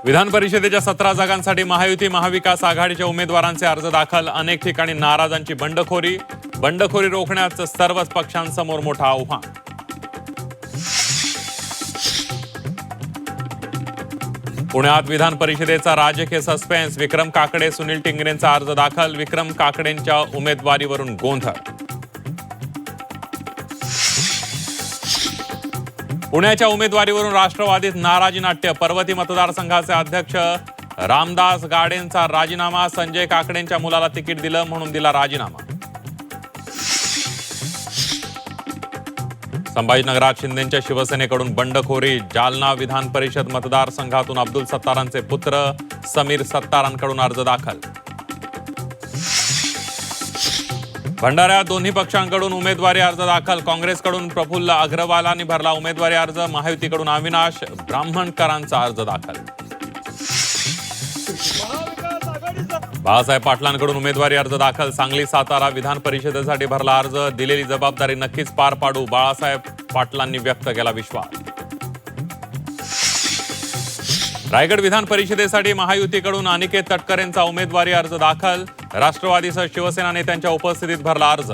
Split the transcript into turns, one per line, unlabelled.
विधान परिषदेच्या 17 जागांसाठी महायुती महाविकास आघाडीच्या उमेदवारांचे अर्ज दाखल. अनेक ठिकाणी नाराजांची बंडखोरी रोखण्याचं सर्वच पक्षांसमोर मोठं आव्हान. पुण्यात विधान परिषदेचा राजकीय सस्पेन्स. विक्रम काकडे सुनील टिंगरेंचा अर्ज दाखल. विक्रम काकडेंच्या उमेदवारीवरून गोंधळ. पुण्याच्या उमेदवारीवरून राष्ट्रवादीत नाराजी नाट्य. पर्वती मतदारसंघाचे अध्यक्ष रामदास गाडेंचा राजीनामा. संजय काकडेंच्या मुलाला तिकीट दिलं म्हणून दिला राजीनामा. संभाजीनगरात शिंदेंच्या शिवसेनेकडून बंडखोरी. जालना विधान परिषद मतदारसंघातून अब्दुल सत्तारांचे पुत्र समीर सत्तारांकडून अर्ज दाखल. भंडाऱ्यात दोन्ही पक्षांकडून उमेदवारी अर्ज दाखल. काँग्रेसकडून प्रफुल्ल अग्रवालांनी भरला उमेदवारी अर्ज. महायुतीकडून अविनाश ब्राह्मणकरांचा अर्ज दाखल. बाळासाहेब पाटलांकडून उमेदवारी अर्ज दाखल. सांगली सातारा विधान परिषदेसाठी भरला अर्ज. दिलेली जबाबदारी नक्कीच पार पाडू, बाळासाहेब पाटलांनी व्यक्त केला विश्वास. रायगड विधान परिषदेसाठी महायुतीकडून अनिकेत तटकरेंचा उमेदवारी अर्ज दाखल. राष्ट्रवादीसह शिवसेना नेत्यांच्या उपस्थितीत भरला अर्ज.